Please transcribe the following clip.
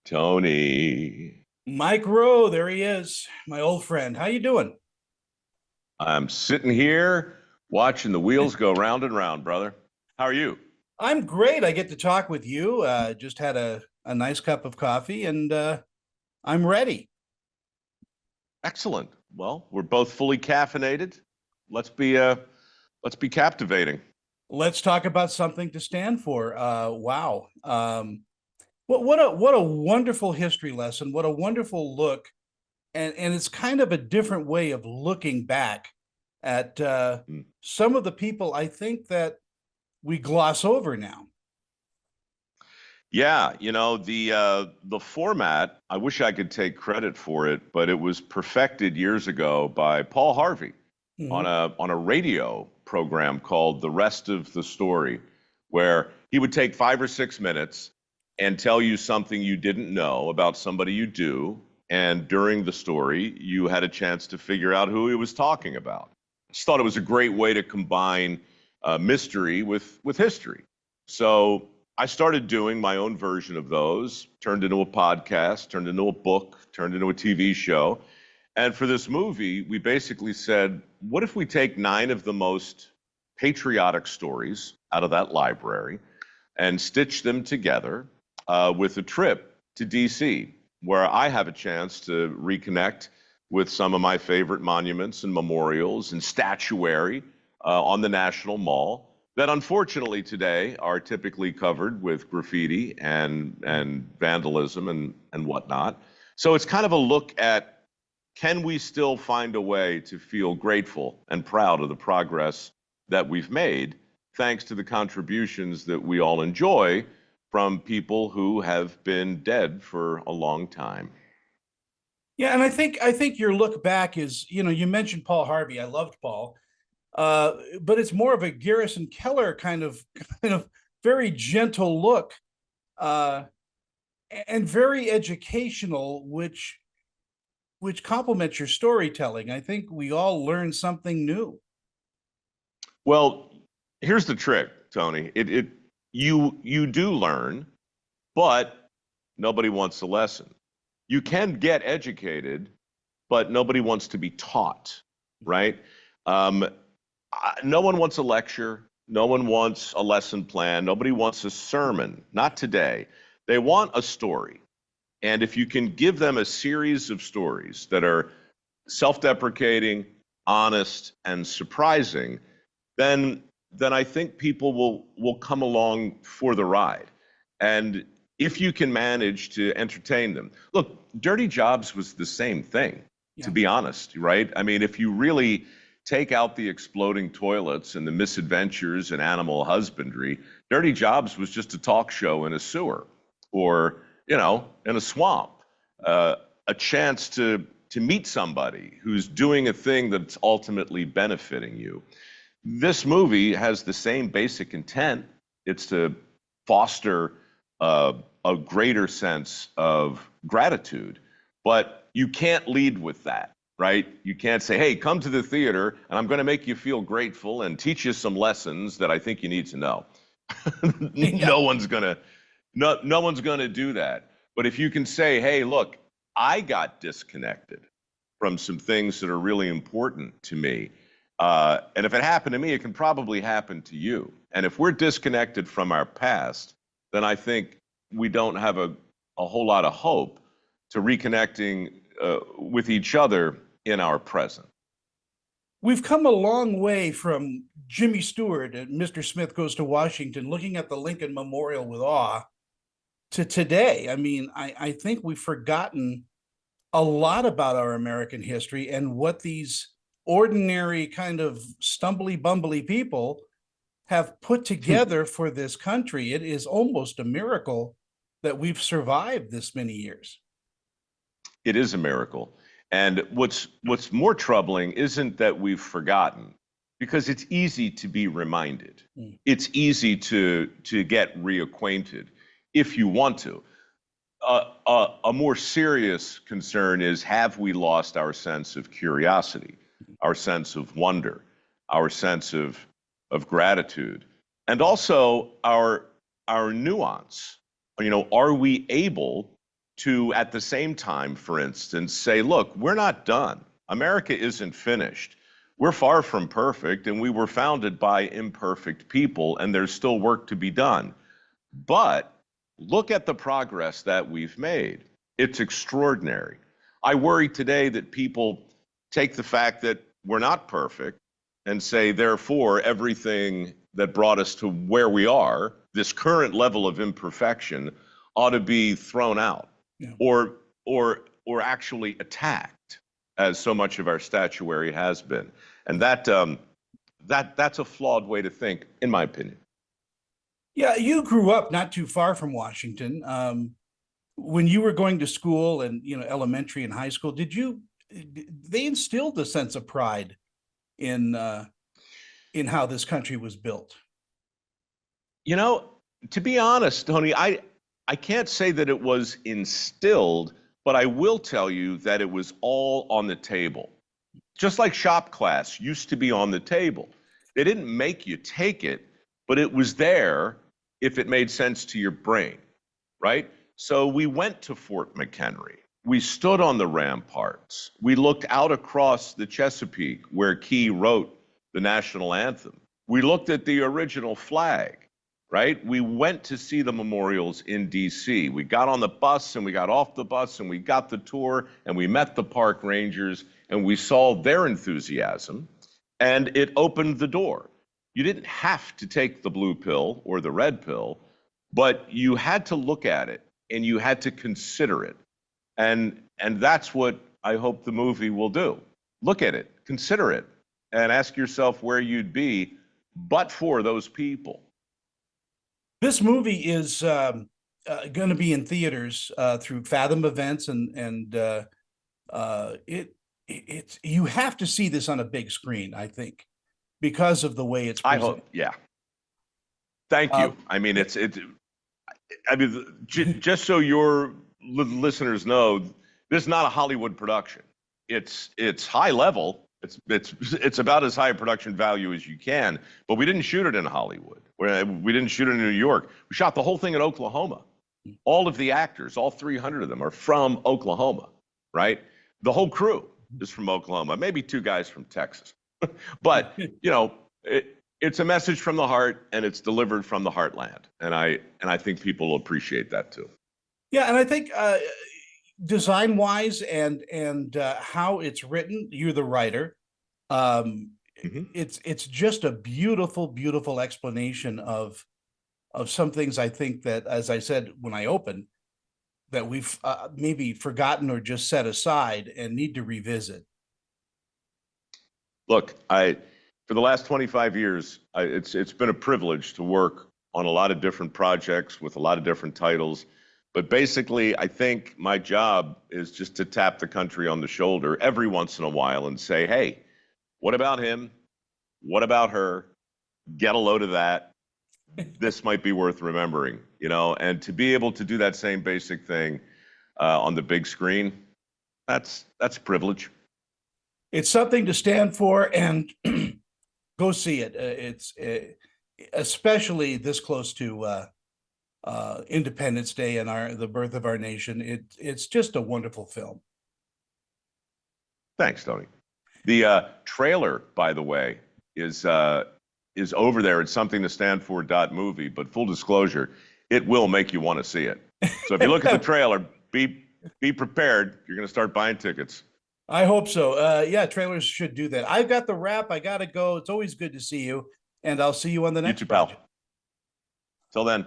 Tony, Mike Rowe, there he is, my old friend. How you doing? I'm sitting here watching the wheels go round and round, brother. How are you? I'm great. I get to talk with you. Just had a nice cup of coffee, and I'm ready. Excellent. Well, we're both fully caffeinated. Let's be let's be captivating. Let's talk about something to stand for. Wow. What a wonderful history lesson. What a wonderful look, and it's kind of a different way of looking back at Mm. some of the people I think that we gloss over now. Yeah, the format, I wish I could take credit for it, but it was perfected years ago by Paul Harvey on Mhm. a radio program called The Rest of the Story, where he would take 5 or 6 minutes and tell you something you didn't know about somebody you do, and during the story, you had a chance to figure out who he was talking about. Just thought it was a great way to combine mystery with history. So I started doing my own version of those, turned into a podcast, turned into a book, turned into a TV show. And for this movie, we basically said, what if we take nine of the most patriotic stories out of that library and stitch them together with a trip to DC, where I have a chance to reconnect with some of my favorite monuments and memorials and statuary on the National Mall that unfortunately today are typically covered with graffiti and vandalism and whatnot. So it's kind of a look at, can we still find a way to feel grateful and proud of the progress that we've made, thanks to the contributions that we all enjoy from people who have been dead for a long time? Yeah, and I think your look back is, you mentioned Paul Harvey. I loved Paul, but it's more of a Garrison Keller kind of very gentle look, uh, and very educational, which complements your storytelling. I think we all learn something new. Well, here's the trick, Tony. You do learn, but nobody wants a lesson. You can get educated, but nobody wants to be taught, right? Um, no one wants a lecture. No one wants a lesson plan. Nobody wants a sermon. Not today. They want a story. And if you can give them a series of stories that are self-deprecating, honest, and surprising, then I think people will come along for the ride. And if you can manage to entertain them. Look, Dirty Jobs was the same thing, to Yeah. be honest, right? I mean, if you really take out the exploding toilets and the misadventures in animal husbandry, Dirty Jobs was just a talk show in a sewer or, in a swamp. Uh, a chance to meet somebody who's doing a thing that's ultimately benefiting you. This movie has the same basic intent. It's to foster a greater sense of gratitude, but you can't lead with that, right? You can't say, hey, come to the theater and I'm going to make you feel grateful and teach you some lessons that I think you need to know. Yeah. no one's going to no one's going to do that. But if you can say, hey, look, I got disconnected from some things that are really important to me. And if it happened to me, it can probably happen to you. And if we're disconnected from our past, then I think we don't have a whole lot of hope to reconnecting with each other in our present. We've come a long way from Jimmy Stewart and Mr. Smith Goes to Washington, looking at the Lincoln Memorial with awe, to today. I mean, I think we've forgotten a lot about our American history and what these ordinary kind of stumbly bumbly people have put together for this country. It is almost a miracle that we've survived this many years. It is a miracle. And what's more troubling isn't that we've forgotten, because it's easy to be reminded. Mm. It's easy to get reacquainted if you want to. A more serious concern is, have we lost our sense of curiosity, our sense of wonder, our sense of gratitude, and also our nuance? Are we able to, at the same time, for instance, say, look, we're not done. America isn't finished. We're far from perfect, and we were founded by imperfect people, and there's still work to be done. But look at the progress that we've made. It's extraordinary. I worry today that people take the fact that we're not perfect and say, therefore, everything that brought us to where we are, this current level of imperfection, ought to be thrown out, yeah, or actually attacked, as so much of our statuary has been. And that's a flawed way to think, in my opinion. Yeah, you grew up not too far from Washington. When you were going to school and elementary and high school, they instilled a sense of pride in how this country was built? To be honest, Tony, I can't say that it was instilled, but I will tell you that it was all on the table. Just like shop class used to be on the table. They didn't make you take it, but it was there if it made sense to your brain, right? So we went to Fort McHenry. We stood on the ramparts. We looked out across the Chesapeake where Key wrote the national anthem. We looked at the original flag, right? We went to see the memorials in DC. We got on the bus and we got off the bus and we got the tour and we met the park rangers and we saw their enthusiasm, and it opened the door. You didn't have to take the blue pill or the red pill, but you had to look at it and you had to consider it. And that's what I hope the movie will do. Look at it, consider it, and ask yourself where you'd be but for those people. This movie is going to be in theaters through Fathom Events, and it's you have to see this on a big screen, I think, because of the way it's presented. I hope, yeah. Thank you. I mean, just so your listeners know, this is not a Hollywood production. It's high level. It's about as high a production value as you can, but we didn't shoot it in Hollywood. We didn't shoot it in New York. We shot the whole thing in Oklahoma. All of the actors, all 300 of them, are from Oklahoma, right? The whole crew is from Oklahoma, maybe 2 guys from Texas. But, it's a message from the heart, and it's delivered from the heartland. And I think people will appreciate that too. Yeah, and I think design-wise and how it's written, you're the writer. It's just a beautiful, beautiful explanation of some things I think that, as I said when I opened, that we've maybe forgotten or just set aside and need to revisit. Look, for the last 25 years, it's been a privilege to work on a lot of different projects with a lot of different titles. But basically, I think my job is just to tap the country on the shoulder every once in a while and say, hey, what about him? What about her? Get a load of that. This might be worth remembering, and to be able to do that same basic thing on the big screen, that's a privilege. It's something to stand for, and go see it. It's especially this close to Independence Day and the birth of our nation. It's just a wonderful film. Thanks, Tony. The trailer, by the way, is over there. It's something to stand for .movie, but full disclosure, it will make you want to see it. So if you look at the trailer, be prepared. You're going to start buying tickets. I hope so. Yeah, trailers should do that. I've got the wrap. I got to go. It's always good to see you, and I'll see you on the next You too, pal. Till then.